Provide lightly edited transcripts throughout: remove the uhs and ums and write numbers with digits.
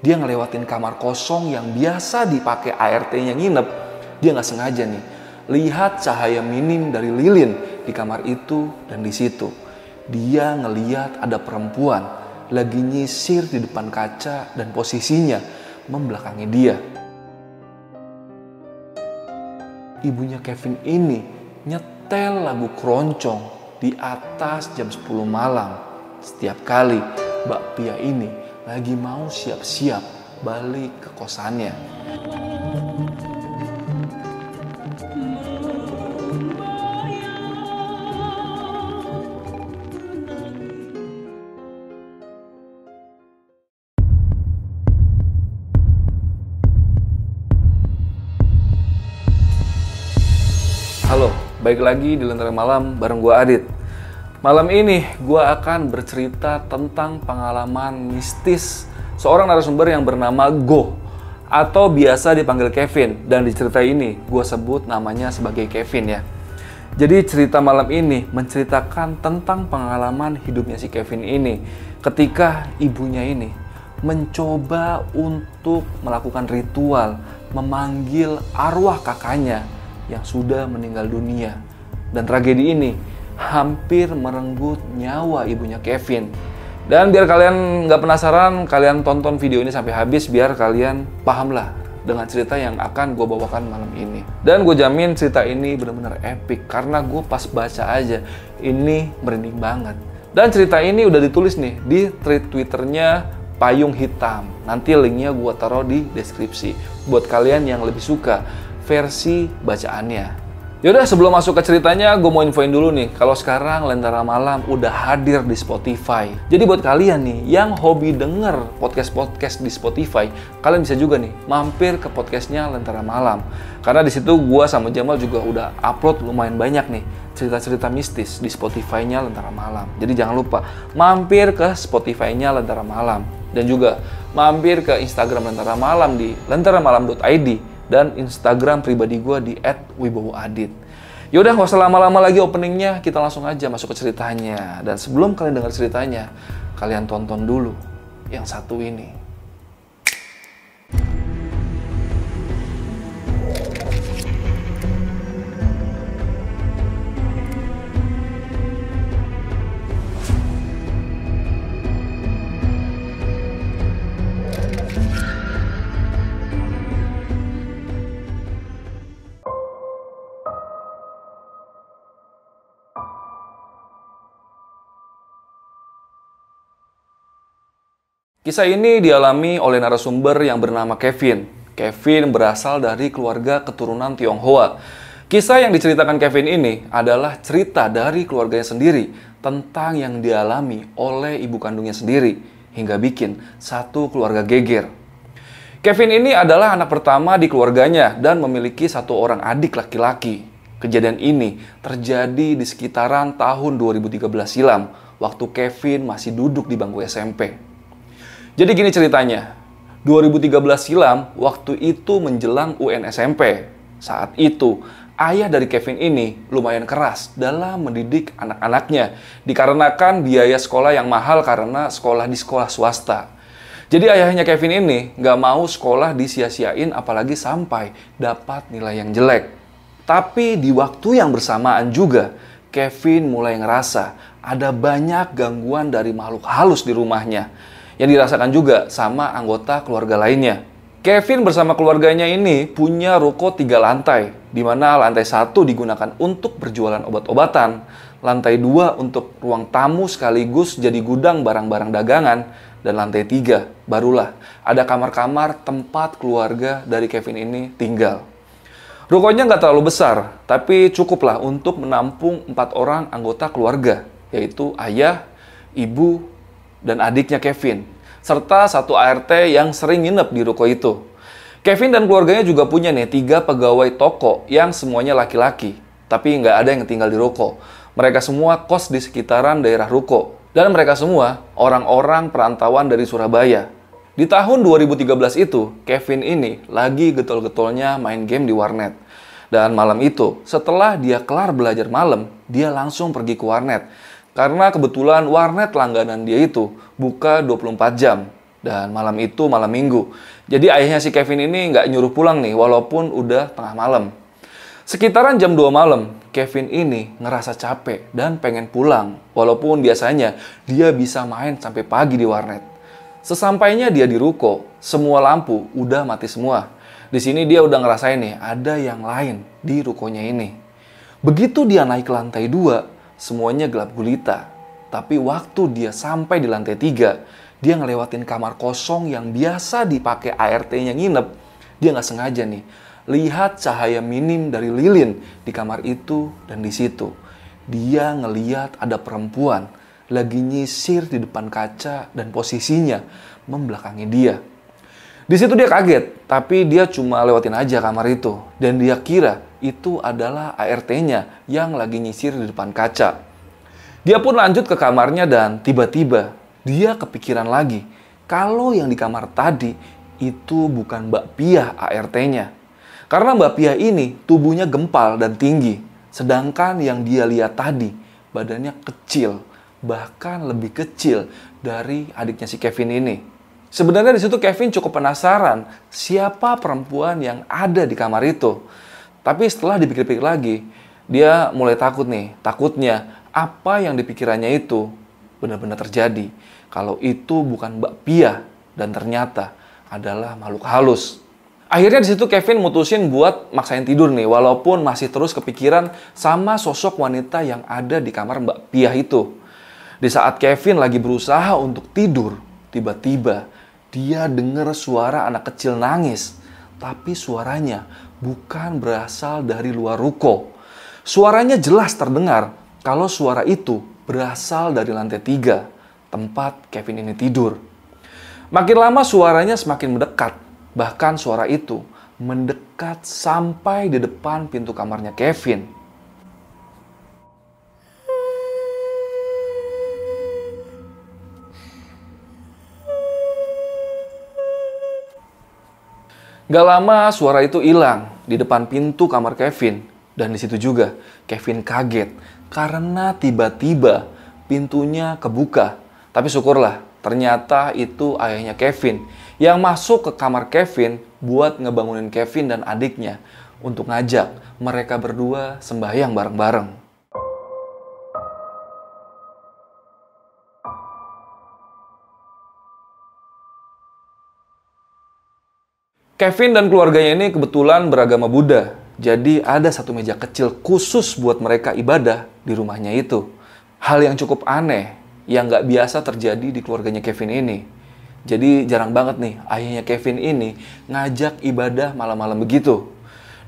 Dia ngelewatin kamar kosong yang biasa dipakai ART-nya nginep. Dia nggak sengaja nih lihat cahaya minim dari lilin di kamar itu dan di situ. Dia ngeliat ada perempuan lagi nyisir di depan kaca dan posisinya membelakangi dia. Ibunya Kevin ini nyetel lagu keroncong di atas jam 10 malam. Setiap kali Mbak Pia ini lagi mau siap-siap balik ke kosannya. Halo, balik lagi di Lentera Malam bareng gue Adit. Malam ini gue akan bercerita tentang pengalaman mistis seorang narasumber yang bernama Go atau biasa dipanggil Kevin, dan di cerita ini gue sebut namanya sebagai Kevin ya. Jadi cerita malam ini menceritakan tentang pengalaman hidupnya si Kevin ini ketika ibunya ini mencoba untuk melakukan ritual memanggil arwah kakaknya yang sudah meninggal dunia. Dan tragedi ini hampir merenggut nyawa ibunya Kevin. Dan biar kalian nggak penasaran, kalian tonton video ini sampai habis biar kalian paham lah dengan cerita yang akan gue bawakan malam ini. Dan gue jamin cerita ini benar-benar epic karena gue pas baca aja ini merinding banget. Dan cerita ini udah ditulis nih di thread Twitternya Payung Hitam. Nanti linknya gue taruh di deskripsi buat kalian yang lebih suka versi bacaannya. Yaudah, sebelum masuk ke ceritanya, gue mau infoin dulu nih kalau sekarang Lentera Malam udah hadir di Spotify. Jadi buat kalian nih yang hobi denger podcast-podcast di Spotify, kalian bisa juga nih mampir ke podcastnya Lentera Malam. Karena di situ gue sama Jamal juga udah upload lumayan banyak nih cerita-cerita mistis di Spotify-nya Lentera Malam. Jadi jangan lupa mampir ke Spotify-nya Lentera Malam dan juga mampir ke Instagram Lentera Malam di lenteramalam.id dan Instagram pribadi gue di @wibowoadit. Yaudah, gak usah lama-lama lagi openingnya, kita langsung aja masuk ke ceritanya. Dan sebelum kalian dengar ceritanya, kalian tonton dulu yang satu ini. Kisah ini dialami oleh narasumber yang bernama Kevin. Kevin berasal dari keluarga keturunan Tionghoa. Kisah yang diceritakan Kevin ini adalah cerita dari keluarganya sendiri tentang yang dialami oleh ibu kandungnya sendiri hingga bikin satu keluarga geger. Kevin ini adalah anak pertama di keluarganya dan memiliki satu orang adik laki-laki. Kejadian ini terjadi di sekitaran tahun 2013 silam waktu Kevin masih duduk di bangku SMP. Jadi gini ceritanya, 2013 silam waktu itu menjelang UN SMP. Saat itu, ayah dari Kevin ini lumayan keras dalam mendidik anak-anaknya dikarenakan biaya sekolah yang mahal karena sekolah di sekolah swasta. Jadi ayahnya Kevin ini nggak mau sekolah disia-siain apalagi sampai dapat nilai yang jelek. Tapi di waktu yang bersamaan juga, Kevin mulai ngerasa ada banyak gangguan dari makhluk halus di rumahnya yang dirasakan juga sama anggota keluarga lainnya. Kevin bersama keluarganya ini punya ruko 3 lantai, di mana lantai 1 digunakan untuk berjualan obat-obatan, lantai 2 untuk ruang tamu sekaligus jadi gudang barang-barang dagangan, dan lantai 3 barulah ada kamar-kamar tempat keluarga dari Kevin ini tinggal. Rukonya nggak terlalu besar, tapi cukuplah untuk menampung 4 orang anggota keluarga, yaitu ayah, ibu, dan adiknya Kevin, serta satu ART yang sering nginep di ruko itu. Kevin dan keluarganya juga punya nih 3 pegawai toko yang semuanya laki-laki, tapi nggak ada yang tinggal di ruko. Mereka semua kos di sekitaran daerah ruko, dan mereka semua orang-orang perantauan dari Surabaya. Di tahun 2013 itu, Kevin ini lagi getol-getolnya main game di warnet. Dan malam itu, setelah dia kelar belajar malam, dia langsung pergi ke warnet. Karena kebetulan warnet langganan dia itu buka 24 jam. Dan malam itu malam minggu. Jadi ayahnya si Kevin ini nggak nyuruh pulang nih, walaupun udah tengah malam. Sekitaran jam 2 malam, Kevin ini ngerasa capek dan pengen pulang. Walaupun biasanya dia bisa main sampai pagi di warnet. Sesampainya dia di ruko, semua lampu udah mati semua. Di sini dia udah ngerasain nih, ada yang lain di rukonya ini. Begitu dia naik ke lantai 2, semuanya gelap gulita. Tapi waktu dia sampai di lantai 3, dia ngelewatin kamar kosong yang biasa dipakai ART-nya nginep. Dia nggak sengaja nih, lihat cahaya minim dari lilin di kamar itu dan di situ. Dia ngeliat ada perempuan lagi nyisir di depan kaca dan posisinya membelakangi dia. Di situ dia kaget, tapi dia cuma lewatin aja kamar itu. Dan dia kira itu adalah ART-nya yang lagi nyisir di depan kaca. Dia pun lanjut ke kamarnya dan tiba-tiba dia kepikiran lagi kalau yang di kamar tadi itu bukan Mbak Pia ART-nya. Karena Mbak Pia ini tubuhnya gempal dan tinggi. Sedangkan yang dia lihat tadi badannya kecil, bahkan lebih kecil dari adiknya si Kevin ini. Sebenarnya di situ Kevin cukup penasaran siapa perempuan yang ada di kamar itu. Tapi setelah dipikir-pikir lagi, dia mulai takut nih. Takutnya apa yang dipikirannya itu benar-benar terjadi. Kalau itu bukan Mbak Pia dan ternyata adalah makhluk halus. Akhirnya di situ Kevin mutusin buat maksain tidur nih, walaupun masih terus kepikiran sama sosok wanita yang ada di kamar Mbak Pia itu. Di saat Kevin lagi berusaha untuk tidur, tiba-tiba dia dengar suara anak kecil nangis. Tapi suaranya bukan berasal dari luar ruko. Suaranya jelas terdengar kalau suara itu berasal dari lantai 3. Tempat Kevin ini tidur. Makin lama suaranya semakin mendekat. Bahkan suara itu mendekat sampai di depan pintu kamarnya Kevin. Gak lama suara itu hilang di depan pintu kamar Kevin. Dan di situ juga Kevin kaget karena tiba-tiba pintunya kebuka. Tapi syukurlah, ternyata itu ayahnya Kevin yang masuk ke kamar Kevin buat ngebangunin Kevin dan adiknya untuk ngajak mereka berdua sembahyang bareng-bareng. Kevin dan keluarganya ini kebetulan beragama Buddha. Jadi ada satu meja kecil khusus buat mereka ibadah di rumahnya itu. Hal yang cukup aneh yang nggak biasa terjadi di keluarganya Kevin ini. Jadi jarang banget nih ayahnya Kevin ini ngajak ibadah malam-malam begitu.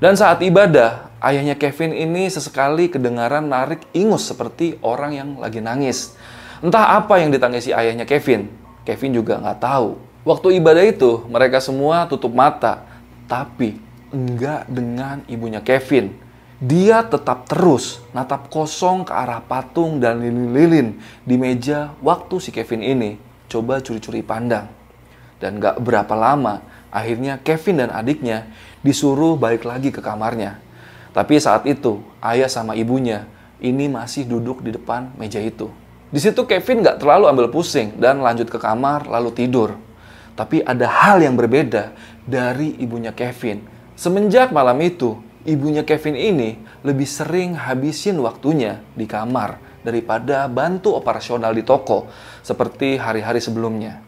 Dan saat ibadah, ayahnya Kevin ini sesekali kedengaran narik ingus seperti orang yang lagi nangis. Entah apa yang ditangisi ayahnya Kevin. Kevin juga nggak tahu. Waktu ibadah itu, mereka semua tutup mata. Tapi enggak dengan ibunya Kevin. Dia tetap terus natap kosong ke arah patung dan lilin-lilin di meja waktu si Kevin ini coba curi-curi pandang. Dan gak berapa lama, akhirnya Kevin dan adiknya disuruh balik lagi ke kamarnya. Tapi saat itu, ayah sama ibunya ini masih duduk di depan meja itu. Di situ Kevin gak terlalu ambil pusing dan lanjut ke kamar lalu tidur. Tapi ada hal yang berbeda dari ibunya Kevin. Semenjak malam itu, ibunya Kevin ini lebih sering habisin waktunya di kamar daripada bantu operasional di toko seperti hari-hari sebelumnya.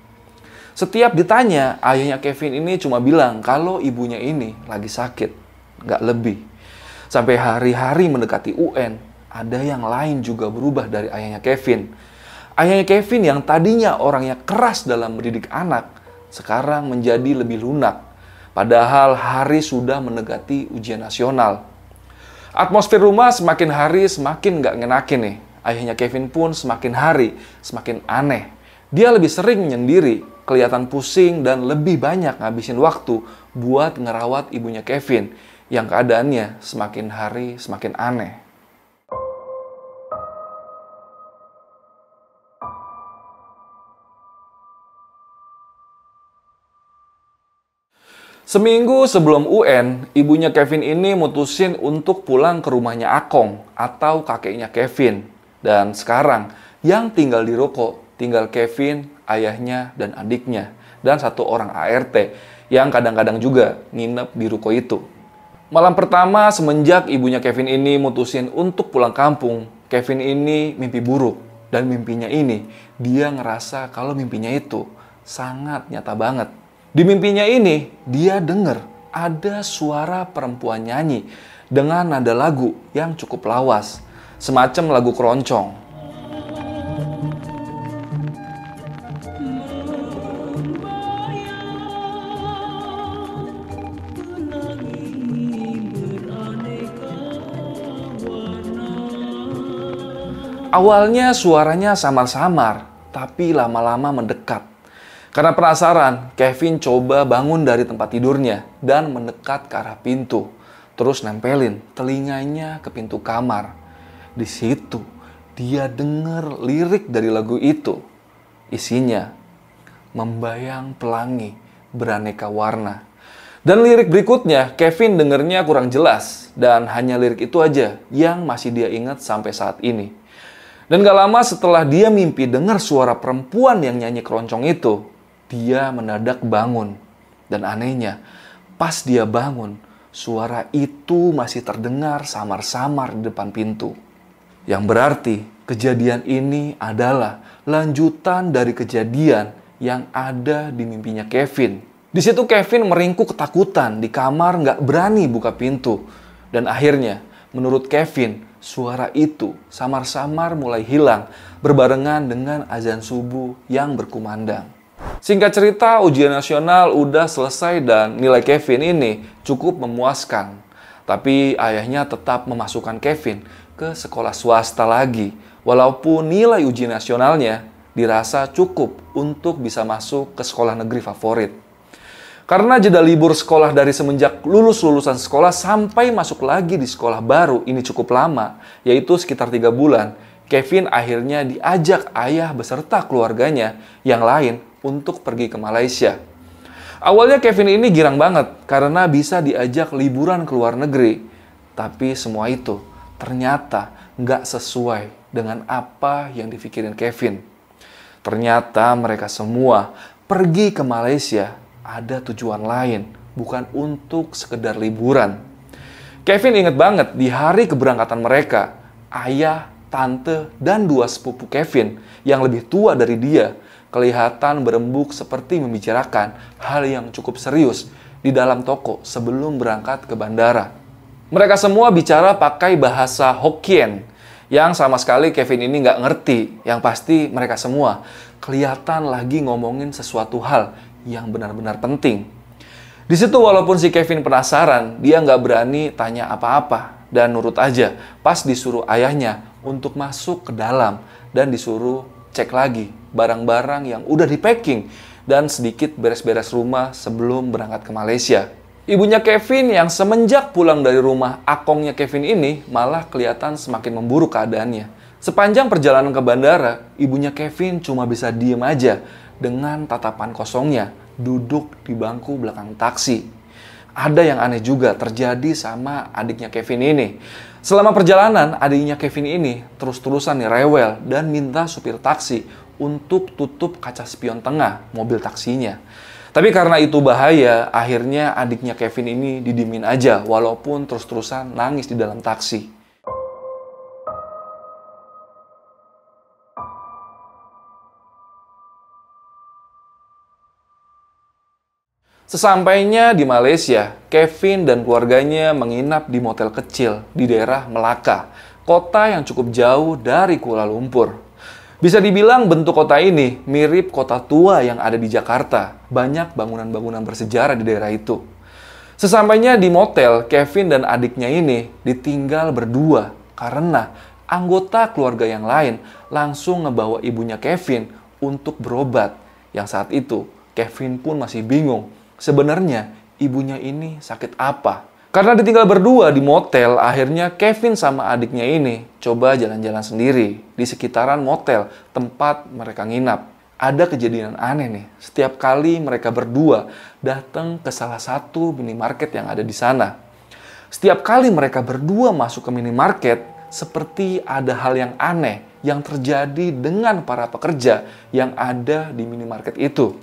Setiap ditanya, ayahnya Kevin ini cuma bilang kalau ibunya ini lagi sakit, nggak lebih. Sampai hari-hari mendekati UN, ada yang lain juga berubah dari ayahnya Kevin. Ayahnya Kevin yang tadinya orangnya keras dalam mendidik anak, sekarang menjadi lebih lunak. Padahal hari sudah mendekati ujian nasional. Atmosfer rumah semakin hari semakin nggak ngenakin nih. Ayahnya Kevin pun semakin hari semakin aneh. Dia lebih sering menyendiri, kelihatan pusing dan lebih banyak ngabisin waktu buat ngerawat ibunya Kevin yang keadaannya semakin hari semakin aneh. Seminggu sebelum UN, ibunya Kevin ini mutusin untuk pulang ke rumahnya Akong atau kakeknya Kevin. Dan sekarang, yang tinggal di ruko tinggal Kevin, ayahnya, dan adiknya, dan satu orang ART yang kadang-kadang juga nginep di ruko itu. Malam pertama semenjak ibunya Kevin ini mutusin untuk pulang kampung, Kevin ini mimpi buruk. Dan mimpinya ini, dia ngerasa kalau mimpinya itu sangat nyata banget. Di mimpinya ini, dia dengar ada suara perempuan nyanyi dengan nada lagu yang cukup lawas, semacam lagu keroncong. Awalnya suaranya samar-samar, tapi lama-lama mendekat. Karena penasaran, Kevin coba bangun dari tempat tidurnya dan mendekat ke arah pintu. Terus nempelin telinganya ke pintu kamar. Di situ, dia dengar lirik dari lagu itu. Isinya, membayang pelangi beraneka warna. Dan lirik berikutnya, Kevin dengernya kurang jelas. Dan hanya lirik itu aja yang masih dia ingat sampai saat ini. Dan gak lama setelah dia mimpi dengar suara perempuan yang nyanyi keroncong itu, dia mendadak bangun. Dan anehnya, pas dia bangun, suara itu masih terdengar samar-samar di depan pintu. Yang berarti kejadian ini adalah lanjutan dari kejadian yang ada di mimpinya Kevin. Di situ Kevin meringkuk ketakutan di kamar, gak berani buka pintu. Dan akhirnya, menurut Kevin, suara itu samar-samar mulai hilang berbarengan dengan azan subuh yang berkumandang. Singkat cerita, ujian nasional udah selesai dan nilai Kevin ini cukup memuaskan. Tapi ayahnya tetap memasukkan Kevin ke sekolah swasta lagi, walaupun nilai ujian nasionalnya dirasa cukup untuk bisa masuk ke sekolah negeri favorit. Karena jeda libur sekolah dari semenjak lulusan sekolah sampai masuk lagi di sekolah baru ini cukup lama, yaitu sekitar 3 bulan, Kevin akhirnya diajak ayah beserta keluarganya yang lain untuk pergi ke Malaysia. Awalnya Kevin ini girang banget karena bisa diajak liburan ke luar negeri. Tapi semua itu ternyata nggak sesuai dengan apa yang dipikirin Kevin. Ternyata mereka semua pergi ke Malaysia ada tujuan lain, bukan untuk sekedar liburan. Kevin inget banget di hari keberangkatan mereka, ayah, tante, dan 2 sepupu Kevin yang lebih tua dari dia kelihatan berembuk seperti membicarakan hal yang cukup serius di dalam toko sebelum berangkat ke bandara. Mereka semua bicara pakai bahasa Hokkien yang sama sekali Kevin ini nggak ngerti. Yang pasti mereka semua kelihatan lagi ngomongin sesuatu hal yang benar-benar penting. Di situ walaupun si Kevin penasaran, dia nggak berani tanya apa-apa dan nurut aja pas disuruh ayahnya untuk masuk ke dalam dan disuruh cek lagi barang-barang yang udah di-packing dan sedikit beres-beres rumah sebelum berangkat ke Malaysia. Ibunya Kevin yang semenjak pulang dari rumah akongnya Kevin ini malah kelihatan semakin memburuk keadaannya. Sepanjang perjalanan ke bandara, ibunya Kevin cuma bisa diem aja dengan tatapan kosongnya, duduk di bangku belakang taksi. Ada yang aneh juga terjadi sama adiknya Kevin ini. Selama perjalanan, adiknya Kevin ini terus-terusan rewel dan minta supir taksi untuk tutup kaca spion tengah mobil taksinya. Tapi karena itu bahaya, akhirnya adiknya Kevin ini didimin aja walaupun terus-terusan nangis di dalam taksi. Sesampainya di Malaysia, Kevin dan keluarganya menginap di motel kecil di daerah Melaka, kota yang cukup jauh dari Kuala Lumpur. Bisa dibilang bentuk kota ini mirip kota tua yang ada di Jakarta. Banyak bangunan-bangunan bersejarah di daerah itu. Sesampainya di motel, Kevin dan adiknya ini ditinggal berdua karena anggota keluarga yang lain langsung ngebawa ibunya Kevin untuk berobat. Yang saat itu, Kevin pun masih bingung. Sebenarnya ibunya ini sakit apa? Karena ditinggal berdua di motel, akhirnya Kevin sama adiknya ini coba jalan-jalan sendiri di sekitaran motel tempat mereka nginap. Ada kejadian aneh nih, setiap kali mereka berdua datang ke salah satu minimarket yang ada di sana. Setiap kali mereka berdua masuk ke minimarket, seperti ada hal yang aneh yang terjadi dengan para pekerja yang ada di minimarket itu.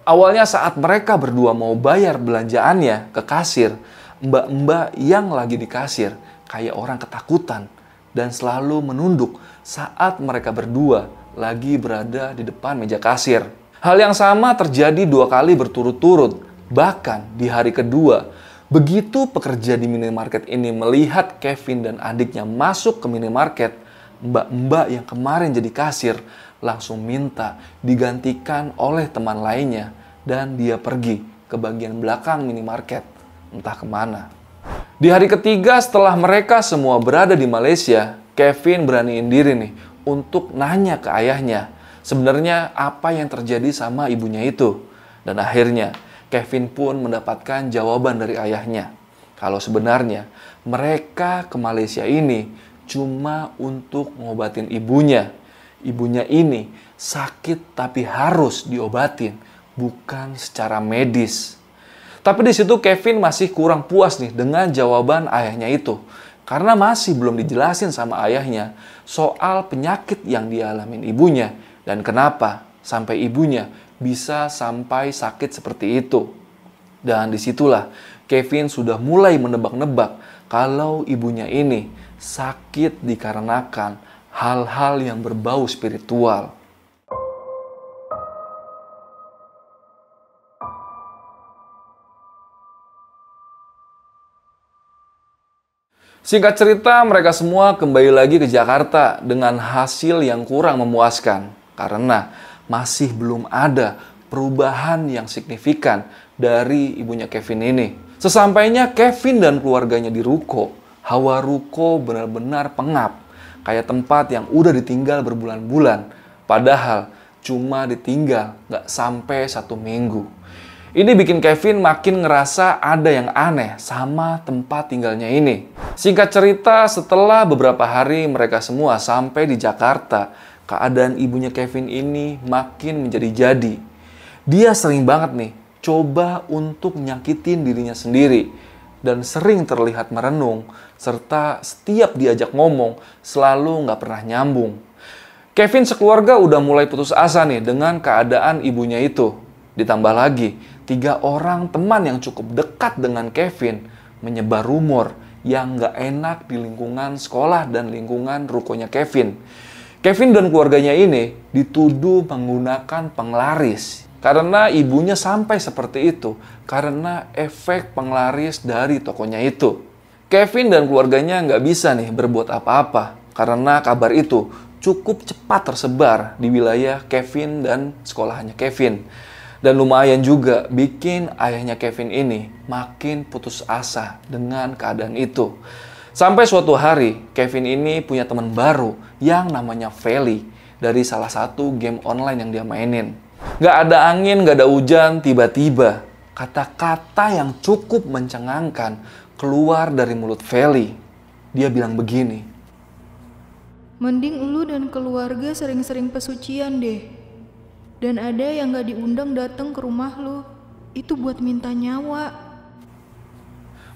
Awalnya saat mereka berdua mau bayar belanjaannya ke kasir, mbak-mbak yang lagi di kasir kayak orang ketakutan dan selalu menunduk saat mereka berdua lagi berada di depan meja kasir. Hal yang sama terjadi 2 kali berturut-turut, bahkan di hari kedua. Begitu pekerja di minimarket ini melihat Kevin dan adiknya masuk ke minimarket, mbak-mbak yang kemarin jadi kasir langsung minta digantikan oleh teman lainnya dan dia pergi ke bagian belakang minimarket, entah kemana. Di hari ketiga setelah mereka semua berada di Malaysia, Kevin beraniin diri nih untuk nanya ke ayahnya sebenarnya apa yang terjadi sama ibunya itu. Dan akhirnya Kevin pun mendapatkan jawaban dari ayahnya kalau sebenarnya mereka ke Malaysia ini cuma untuk ngobatin ibunya. Ibunya ini sakit tapi harus diobatin, bukan secara medis. Tapi di situ Kevin masih kurang puas nih dengan jawaban ayahnya itu. Karena masih belum dijelasin sama ayahnya soal penyakit yang dialamin ibunya dan kenapa sampai ibunya bisa sampai sakit seperti itu. Dan disitulah Kevin sudah mulai menebak-nebak kalau ibunya ini sakit dikarenakan hal-hal yang berbau spiritual. Singkat cerita, mereka semua kembali lagi ke Jakarta dengan hasil yang kurang memuaskan karena masih belum ada perubahan yang signifikan dari ibunya Kevin ini. Sesampainya Kevin dan keluarganya di ruko, hawa ruko benar-benar pengap, kayak tempat yang udah ditinggal berbulan-bulan, padahal cuma ditinggal nggak sampai 1 minggu. Ini bikin Kevin makin ngerasa ada yang aneh sama tempat tinggalnya ini. Singkat cerita, setelah beberapa hari mereka semua sampai di Jakarta, keadaan ibunya Kevin ini makin menjadi-jadi. Dia sering banget nih coba untuk nyakitin dirinya sendiri dan sering terlihat merenung, serta setiap diajak ngomong selalu nggak pernah nyambung. Kevin sekeluarga udah mulai putus asa nih dengan keadaan ibunya itu. Ditambah lagi, 3 orang teman yang cukup dekat dengan Kevin menyebar rumor yang nggak enak di lingkungan sekolah dan lingkungan rukonya Kevin. Kevin dan keluarganya ini dituduh menggunakan penglaris karena ibunya sampai seperti itu karena efek penglaris dari tokonya itu. Kevin dan keluarganya nggak bisa nih berbuat apa-apa karena kabar itu cukup cepat tersebar di wilayah Kevin dan sekolahnya Kevin. Dan lumayan juga bikin ayahnya Kevin ini makin putus asa dengan keadaan itu. Sampai suatu hari, Kevin ini punya teman baru yang namanya Feli dari salah satu game online yang dia mainin. Gak ada angin, gak ada hujan, tiba-tiba kata-kata yang cukup mencengangkan keluar dari mulut Feli. Dia bilang begini, "Mending lu dan keluarga sering-sering pesucian deh. Dan ada yang gak diundang datang ke rumah lu, itu buat minta nyawa."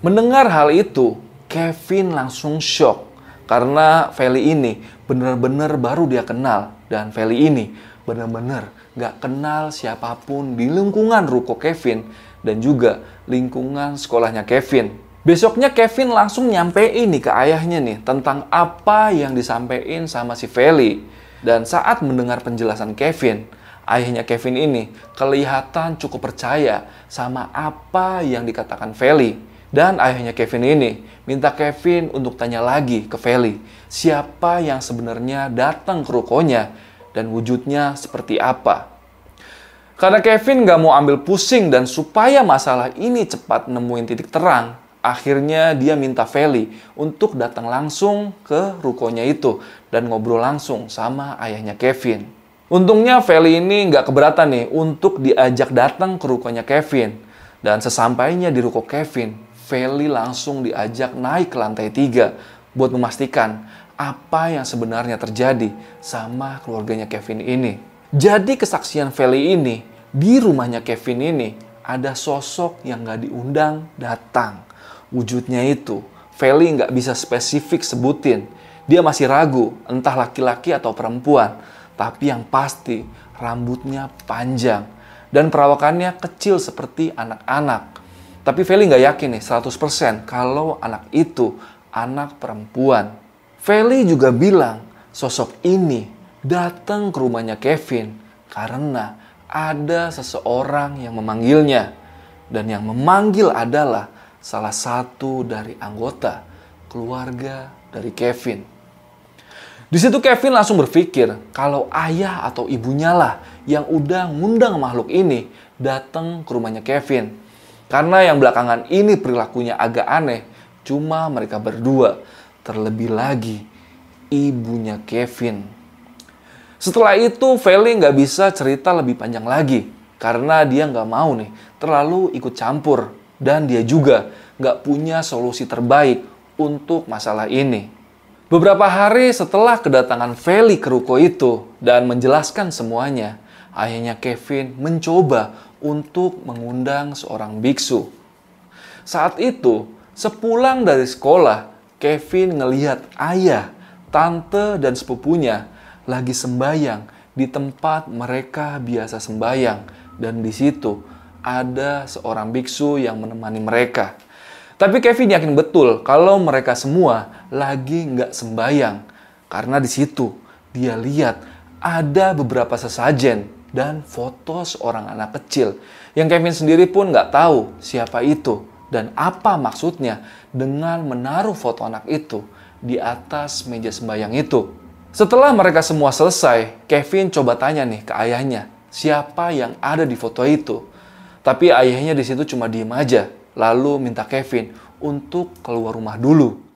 Mendengar hal itu, Kevin langsung shock karena Feli ini benar-benar baru dia kenal dan Feli ini benar-benar gak kenal siapapun di lingkungan ruko Kevin dan juga lingkungan sekolahnya Kevin. Besoknya Kevin langsung nyampein nih ke ayahnya nih tentang apa yang disampaikan sama si Feli. Dan saat mendengar penjelasan Kevin, ayahnya Kevin ini kelihatan cukup percaya sama apa yang dikatakan Feli. Dan ayahnya Kevin ini minta Kevin untuk tanya lagi ke Feli siapa yang sebenarnya datang ke rukonya dan wujudnya seperti apa. Karena Kevin gak mau ambil pusing dan supaya masalah ini cepat nemuin titik terang, akhirnya dia minta Feli untuk datang langsung ke rukonya itu dan ngobrol langsung sama ayahnya Kevin. Untungnya Feli ini nggak keberatan nih untuk diajak datang ke rukonya Kevin. Dan sesampainya di ruko Kevin, Feli langsung diajak naik ke lantai 3 buat memastikan apa yang sebenarnya terjadi sama keluarganya Kevin ini. Jadi kesaksian Feli ini, di rumahnya Kevin ini ada sosok yang nggak diundang datang. Wujudnya itu, Feli nggak bisa spesifik sebutin. Dia masih ragu, entah laki-laki atau perempuan. Tapi yang pasti, rambutnya panjang. Dan perawakannya kecil seperti anak-anak. Tapi Feli nggak yakin nih 100% kalau anak itu anak perempuan. Feli juga bilang sosok ini datang ke rumahnya Kevin karena ada seseorang yang memanggilnya. Dan yang memanggil adalah salah satu dari anggota keluarga dari Kevin. Di situ Kevin langsung berpikir kalau ayah atau ibunya lah yang udah ngundang makhluk ini datang ke rumahnya Kevin. Karena yang belakangan ini perilakunya agak aneh, cuma mereka berdua, terlebih lagi ibunya Kevin. Setelah itu Feli nggak bisa cerita lebih panjang lagi karena dia nggak mau nih terlalu ikut campur dan dia juga nggak punya solusi terbaik untuk masalah ini. Beberapa hari setelah kedatangan Feli ke ruko itu dan menjelaskan semuanya, ayahnya Kevin mencoba untuk mengundang seorang biksu. Saat itu, sepulang dari sekolah, Kevin ngelihat ayah, tante, dan sepupunya lagi sembayang di tempat mereka biasa sembayang. Dan di situ ada seorang biksu yang menemani mereka. Tapi Kevin yakin betul kalau mereka semua lagi nggak sembayang. Karena di situ dia lihat ada beberapa sesajen dan foto seorang anak kecil yang Kevin sendiri pun nggak tahu siapa itu dan apa maksudnya dengan menaruh foto anak itu di atas meja sembayang itu. Setelah mereka semua selesai, Kevin coba tanya nih ke ayahnya siapa yang ada di foto itu. Tapi ayahnya di situ cuma diem aja, lalu minta Kevin untuk keluar rumah dulu.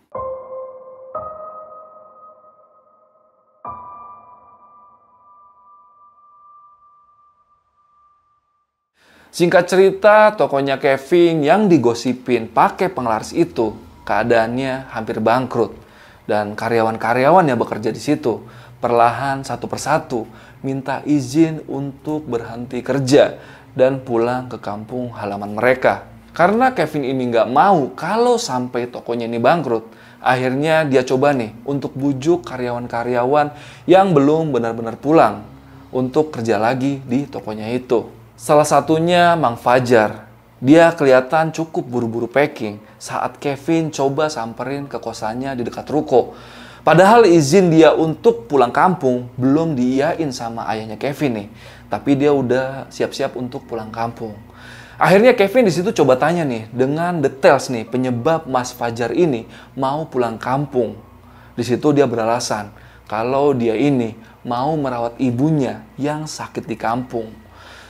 Singkat cerita, tokonya Kevin yang digosipin pakai penglaris itu keadaannya hampir bangkrut. Dan karyawan-karyawan yang bekerja di situ perlahan satu persatu minta izin untuk berhenti kerja dan pulang ke kampung halaman mereka. Karena Kevin ini nggak mau kalau sampai tokonya ini bangkrut, akhirnya dia coba nih untuk bujuk karyawan-karyawan yang belum benar-benar pulang untuk kerja lagi di tokonya itu. Salah satunya Mang Fajar. Dia kelihatan cukup buru-buru packing saat Kevin coba samperin ke kosannya di dekat ruko. Padahal izin dia untuk pulang kampung belum diiyain sama ayahnya Kevin nih. Tapi dia udah siap-siap untuk pulang kampung. Akhirnya Kevin di situ coba tanya nih dengan details nih penyebab Mas Fajar ini mau pulang kampung. Di situ dia beralasan kalau dia ini mau merawat ibunya yang sakit di kampung.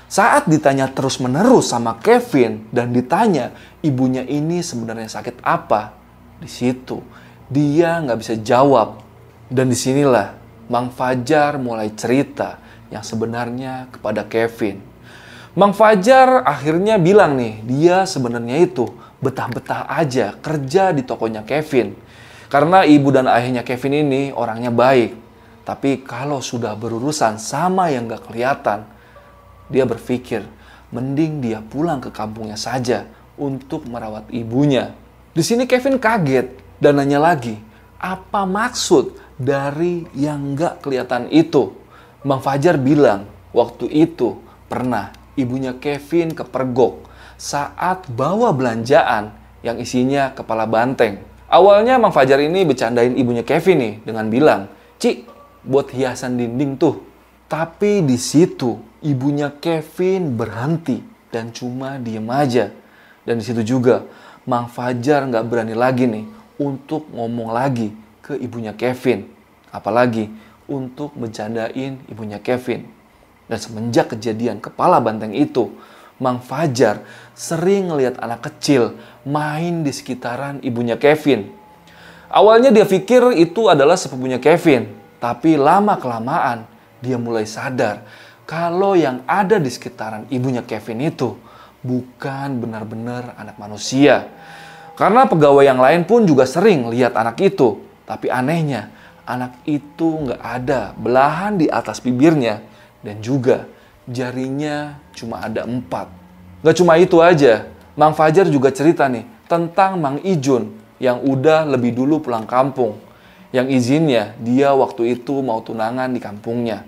Saat ditanya terus-menerus sama Kevin dan ditanya ibunya ini sebenarnya sakit apa, di situ dia nggak bisa jawab. Dan disinilah Mang Fajar mulai cerita yang sebenarnya kepada Kevin. Mang Fajar akhirnya bilang nih, dia sebenarnya itu betah-betah aja kerja di tokonya Kevin. Karena ibu dan ayahnya Kevin ini orangnya baik. Tapi kalau sudah berurusan sama yang gak kelihatan, dia berpikir mending dia pulang ke kampungnya saja untuk merawat ibunya. Di sini Kevin kaget dan nanya lagi, apa maksud dari yang gak kelihatan itu? Mang Fajar bilang, waktu itu pernah ibunya Kevin kepergok saat bawa belanjaan yang isinya kepala banteng. Awalnya Mang Fajar ini bercandain ibunya Kevin nih dengan bilang, "Ci, buat hiasan dinding tuh." Tapi di situ ibunya Kevin berhenti dan cuma diem aja. Dan di situ juga Mang Fajar nggak berani lagi nih untuk ngomong lagi ke ibunya Kevin. Apalagi untuk bercandain ibunya Kevin. Dan semenjak kejadian kepala banteng itu, Mang Fajar sering ngelihat anak kecil main di sekitaran ibunya Kevin. Awalnya dia pikir itu adalah sepupunya Kevin. Tapi lama-kelamaan dia mulai sadar kalau yang ada di sekitaran ibunya Kevin itu bukan benar-benar anak manusia. Karena pegawai yang lain pun juga sering lihat anak itu. Tapi anehnya, anak itu nggak ada belahan di atas bibirnya. Dan juga jarinya cuma ada 4. Nggak cuma itu aja, Mang Fajar juga cerita nih tentang Mang Ijun yang udah lebih dulu pulang kampung. yang izinnya dia waktu itu mau tunangan di kampungnya.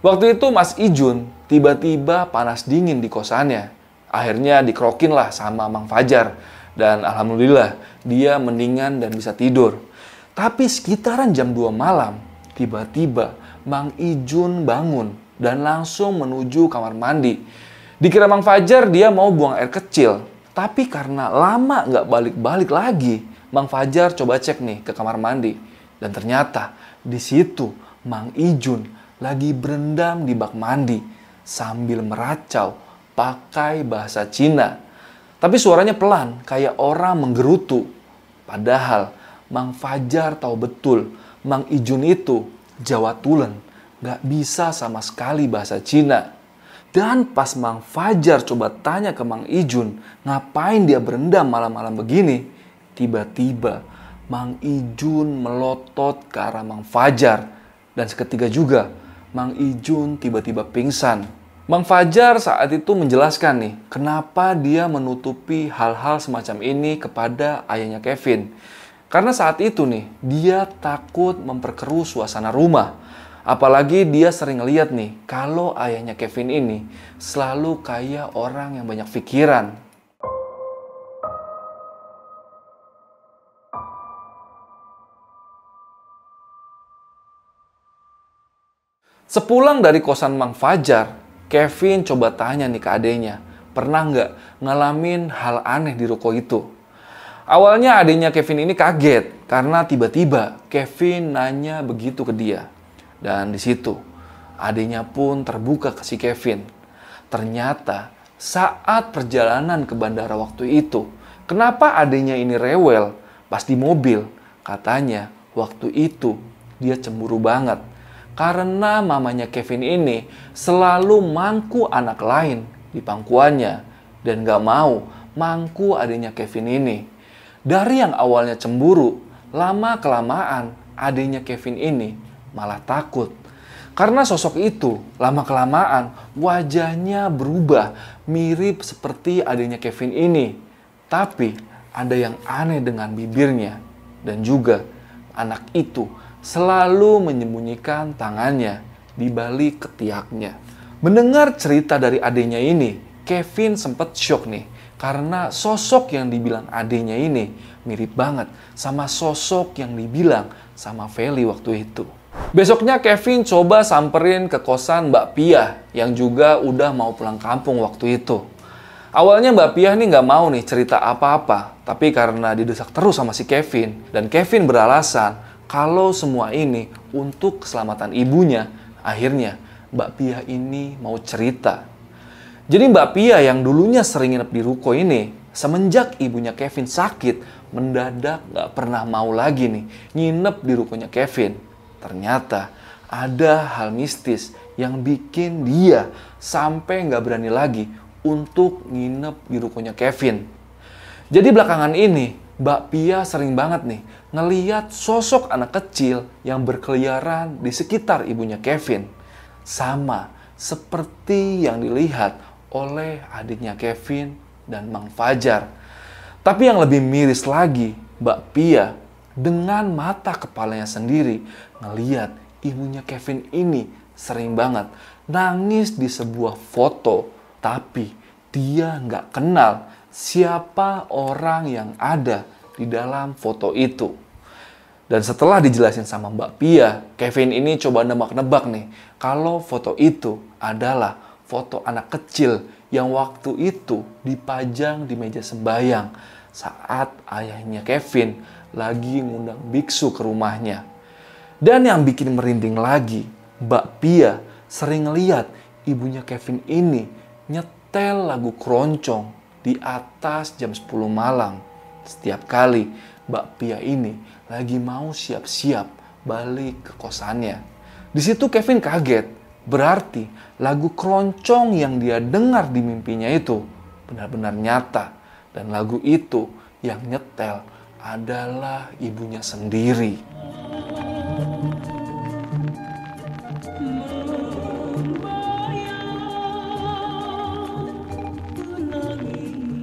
Waktu itu Mas Ijun tiba-tiba panas dingin di kosannya. Akhirnya dikerokin lah sama Mang Fajar. Dan alhamdulillah dia mendingan dan bisa tidur. Tapi sekitaran jam 2 malam, tiba-tiba Mang Ijun bangun dan langsung menuju kamar mandi. Dikira Mang Fajar dia mau buang air kecil. Tapi karena lama nggak balik-balik lagi, Mang Fajar coba cek nih ke kamar mandi. Dan ternyata di situ Mang Ijun lagi berendam di bak mandi sambil meracau pakai bahasa Cina. Tapi suaranya pelan kayak orang menggerutu. Padahal Mang Fajar tahu betul Mang Ijun itu Jawa Tulen, gak bisa sama sekali bahasa Cina. Dan pas Mang Fajar coba tanya ke Mang Ijun ngapain dia berendam malam-malam begini, tiba-tiba Mang Ijun melotot ke arah Mang Fajar. Dan seketika juga Mang Ijun tiba-tiba pingsan. Mang Fajar saat itu menjelaskan nih kenapa dia menutupi hal-hal semacam ini kepada ayahnya Kevin. Karena saat itu nih dia takut memperkeruh suasana rumah. Apalagi dia sering lihat nih kalau ayahnya Kevin ini selalu kayak orang yang banyak pikiran. Sepulang dari kosan Mang Fajar, Kevin coba tanya nih ke adenya, pernah nggak ngalamin hal aneh di ruko itu? Awalnya adenya Kevin ini kaget karena tiba-tiba Kevin nanya begitu ke dia. Dan di situ adenya pun terbuka ke si Kevin. Ternyata saat perjalanan ke bandara waktu itu, kenapa adenya ini rewel pas di mobil? Katanya waktu itu dia cemburu banget. Karena mamanya Kevin ini selalu mangku anak lain di pangkuannya dan gak mau mangku adiknya Kevin ini. Dari yang awalnya cemburu, lama-kelamaan adiknya Kevin ini malah takut. Karena sosok itu lama-kelamaan wajahnya berubah mirip seperti adiknya Kevin ini. Tapi ada yang aneh dengan bibirnya dan juga anak itu selalu menyembunyikan tangannya di balik ketiaknya. Mendengar cerita dari adiknya ini, Kevin sempat syok nih. Karena sosok yang dibilang adiknya ini mirip banget sama sosok yang dibilang sama Feli waktu itu. Besoknya Kevin coba samperin ke kosan Mbak Pia yang juga udah mau pulang kampung waktu itu. Awalnya Mbak Pia nih nggak mau nih cerita apa-apa. Tapi karena didesak terus sama si Kevin dan Kevin beralasan kalau semua ini untuk keselamatan ibunya, akhirnya Mbak Pia ini mau cerita. Jadi Mbak Pia yang dulunya sering nginep di ruko ini, semenjak ibunya Kevin sakit, mendadak gak pernah mau lagi nih nginep di rukonya Kevin. Ternyata ada hal mistis yang bikin dia sampai gak berani lagi untuk nginep di rukonya Kevin. Jadi belakangan ini, Mbak Pia sering banget nih ngeliat sosok anak kecil yang berkeliaran di sekitar ibunya Kevin. Sama seperti yang dilihat oleh adiknya Kevin dan Mang Fajar. Tapi yang lebih miris lagi, Mbak Pia dengan mata kepalanya sendiri ngeliat ibunya Kevin ini sering banget nangis di sebuah foto. Tapi dia nggak kenal siapa orang yang ada di dalam foto itu. Dan setelah dijelasin sama Mbak Pia, Kevin ini coba nebak-nebak nih kalau foto itu adalah foto anak kecil yang waktu itu dipajang di meja sembahyang saat ayahnya Kevin lagi ngundang biksu ke rumahnya. Dan yang bikin merinding lagi, Mbak Pia sering lihat ibunya Kevin ini nyetel lagu keroncong di atas jam 10 malam. Setiap kali Mbak Pia ini lagi mau siap-siap balik ke kosannya. Di situ Kevin kaget. Berarti lagu keroncong yang dia dengar di mimpinya itu benar-benar nyata. Dan lagu itu yang nyetel adalah ibunya sendiri.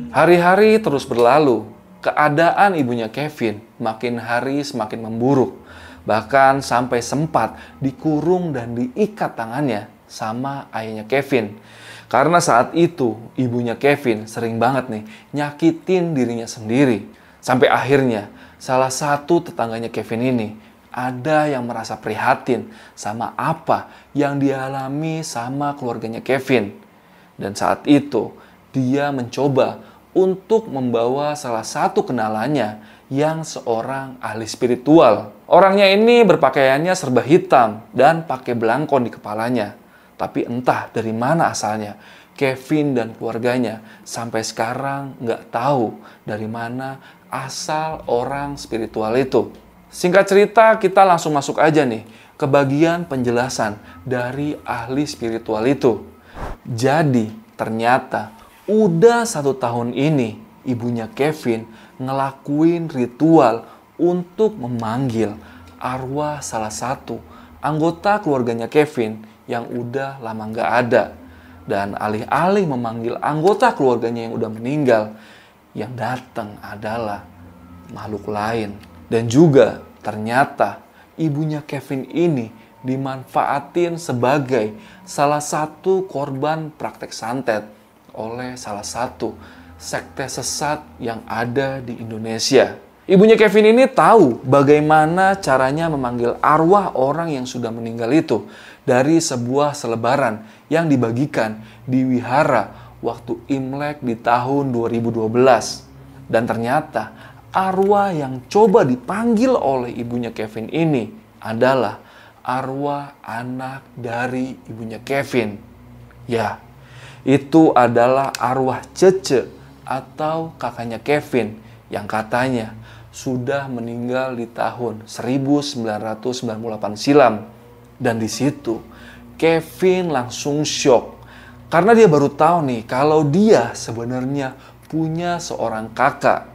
Hari-hari terus berlalu. Keadaan ibunya Kevin makin hari semakin memburuk. Bahkan sampai sempat dikurung dan diikat tangannya sama ayahnya Kevin. Karena saat itu ibunya Kevin sering banget nih nyakitin dirinya sendiri. Sampai akhirnya salah satu tetangganya Kevin ini ada yang merasa prihatin sama apa yang dialami sama keluarganya Kevin. Dan saat itu dia mencoba untuk membawa salah satu kenalannya yang seorang ahli spiritual. Orangnya ini berpakaiannya serba hitam dan pakai belangkon di kepalanya. Tapi entah dari mana asalnya, Kevin dan keluarganya sampai sekarang nggak tahu dari mana asal orang spiritual itu. Singkat cerita, kita langsung masuk aja nih ke bagian penjelasan dari ahli spiritual itu. Jadi, ternyata udah 1 tahun ini ibunya Kevin ngelakuin ritual untuk memanggil arwah salah satu anggota keluarganya Kevin yang udah lama nggak ada. Dan alih-alih memanggil anggota keluarganya yang udah meninggal, yang datang adalah makhluk lain. Dan juga ternyata ibunya Kevin ini dimanfaatin sebagai salah satu korban praktek santet oleh salah satu sekte sesat yang ada di Indonesia. Ibunya Kevin ini tahu bagaimana caranya memanggil arwah orang yang sudah meninggal itu dari sebuah selebaran yang dibagikan di wihara waktu Imlek di tahun 2012. Dan ternyata arwah yang coba dipanggil oleh ibunya Kevin ini adalah arwah anak dari ibunya Kevin. Ya, itu adalah arwah Cece atau kakaknya Kevin yang katanya sudah meninggal di tahun 1998 silam. Dan di situ Kevin langsung shock karena dia baru tahu nih kalau dia sebenarnya punya seorang kakak.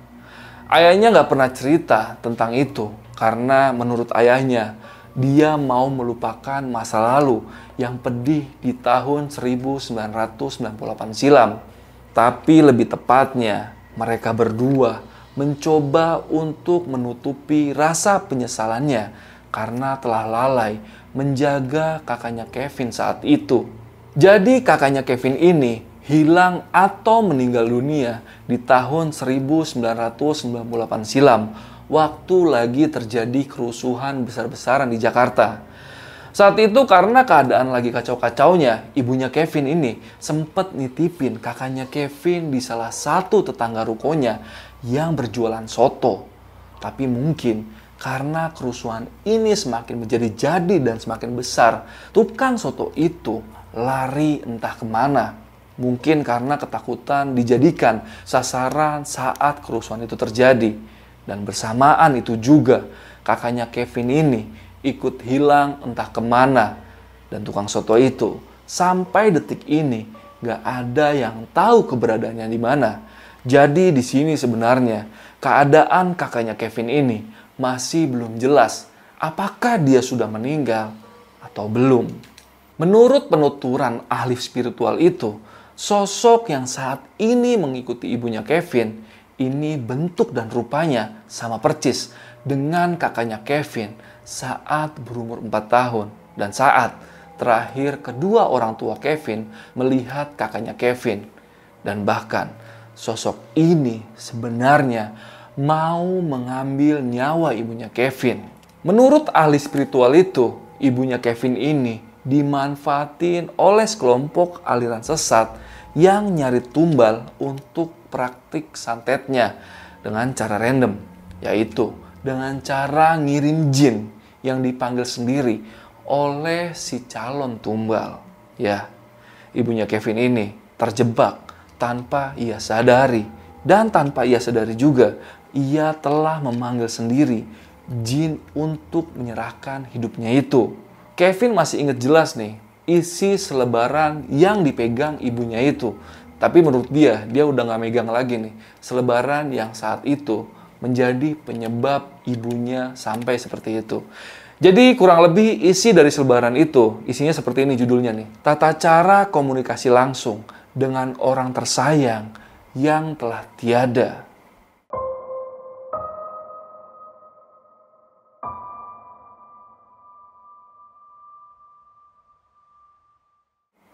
Ayahnya nggak pernah cerita tentang itu karena menurut ayahnya dia mau melupakan masa lalu yang pedih di tahun 1998 silam. Tapi lebih tepatnya mereka berdua mencoba untuk menutupi rasa penyesalannya karena telah lalai menjaga kakaknya Kevin saat itu. Jadi kakaknya Kevin ini hilang atau meninggal dunia di tahun 1998 silam waktu lagi terjadi kerusuhan besar-besaran di Jakarta. Saat itu karena keadaan lagi kacau-kacaunya, ibunya Kevin ini sempat nitipin kakaknya Kevin di salah satu tetangga rukonya yang berjualan soto. Tapi mungkin karena kerusuhan ini semakin menjadi-jadi dan semakin besar, tukang soto itu lari entah kemana. Mungkin karena ketakutan dijadikan sasaran saat kerusuhan itu terjadi. Dan bersamaan itu juga kakaknya Kevin ini ikut hilang entah kemana. Dan tukang soto itu sampai detik ini gak ada yang tahu keberadaannya di mana. Jadi di sini sebenarnya keadaan kakaknya Kevin ini masih belum jelas apakah dia sudah meninggal atau belum. Menurut penuturan ahli spiritual itu, sosok yang saat ini mengikuti ibunya Kevin ini bentuk dan rupanya sama percis dengan kakaknya Kevin saat berumur 4 tahun dan saat terakhir kedua orang tua Kevin melihat kakaknya Kevin. Dan bahkan sosok ini sebenarnya mau mengambil nyawa ibunya Kevin. Menurut ahli spiritual itu, ibunya Kevin ini dimanfaatin oleh sekelompok aliran sesat yang nyari tumbal untuk praktik santetnya dengan cara random, yaitu dengan cara ngirim jin yang dipanggil sendiri oleh si calon tumbal. Ya, ibunya Kevin ini terjebak tanpa ia sadari. Dan tanpa ia sadari juga, ia telah memanggil sendiri jin untuk menyerahkan hidupnya itu. Kevin masih ingat jelas nih, isi selebaran yang dipegang ibunya itu. Tapi menurut dia udah gak megang lagi nih selebaran yang saat itu menjadi penyebab ibunya sampai seperti itu. Jadi kurang lebih isi dari selebaran itu, isinya seperti ini judulnya nih. Tata cara komunikasi langsung dengan orang tersayang yang telah tiada.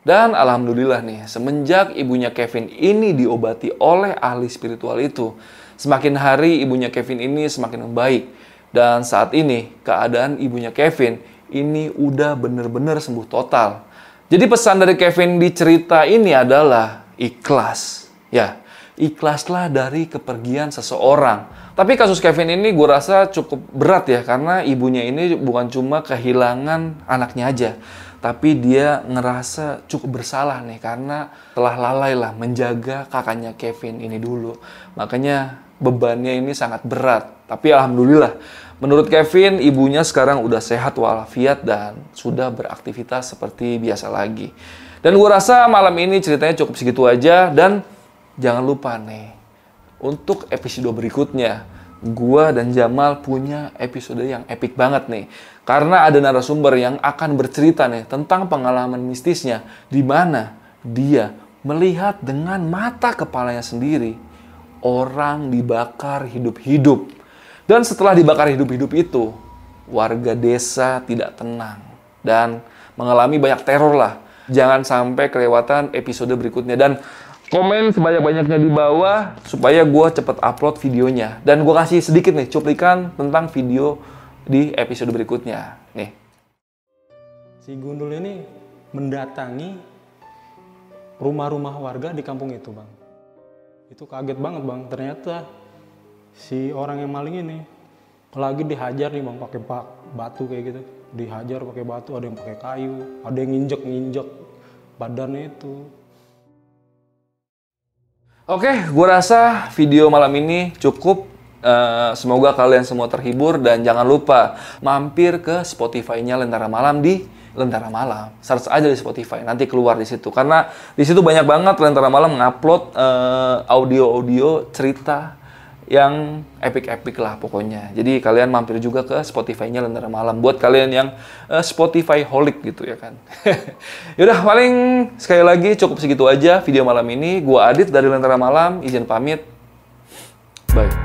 Dan alhamdulillah nih, semenjak ibunya Kevin ini diobati oleh ahli spiritual itu, semakin hari ibunya Kevin ini semakin membaik. Dan saat ini, keadaan ibunya Kevin ini udah bener-bener sembuh total. Jadi pesan dari Kevin di cerita ini adalah ikhlas. Ya, ikhlaslah dari kepergian seseorang. Tapi kasus Kevin ini gue rasa cukup berat ya, karena ibunya ini bukan cuma kehilangan anaknya aja, tapi dia ngerasa cukup bersalah nih karena telah lalai lah menjaga kakaknya Kevin ini dulu. Makanya bebannya ini sangat berat. Tapi alhamdulillah, menurut Kevin, ibunya sekarang udah sehat walafiat dan sudah beraktivitas seperti biasa lagi. Dan gue rasa malam ini ceritanya cukup segitu aja. Dan jangan lupa nih, untuk episode berikutnya, gua dan Jamal punya episode yang epic banget nih. Karena ada narasumber yang akan bercerita nih tentang pengalaman mistisnya, di mana dia melihat dengan mata kepalanya sendiri orang dibakar hidup-hidup. Dan setelah dibakar hidup-hidup itu, warga desa tidak tenang dan mengalami banyak teror lah. Jangan sampai kelewatan episode berikutnya. Dan komen sebanyak-banyaknya di bawah supaya gue cepet upload videonya. Dan gue kasih sedikit nih cuplikan tentang video di episode berikutnya. Nih. Si Gundul ini mendatangi rumah-rumah warga di kampung itu, Bang. Itu kaget banget, Bang. Ternyata si orang yang maling ini lagi dihajar nih, Bang, pakai batu kayak gitu. Dihajar pakai batu, ada yang pakai kayu, ada yang nginjek badannya itu. Oke, gue rasa video malam ini cukup. Semoga kalian semua terhibur dan jangan lupa mampir ke Spotify-nya Lentera Malam di Lentera Malam. Search aja di Spotify, nanti keluar di situ. Karena di situ banyak banget Lentera Malam ngupload audio-audio cerita yang epic-epic lah pokoknya. Jadi kalian mampir juga ke Spotify-nya Lentera Malam buat kalian yang Spotify holic gitu ya kan. Yaudah, paling sekali lagi cukup segitu aja video malam ini. Gua Adit dari Lentera Malam, izin pamit. Bye.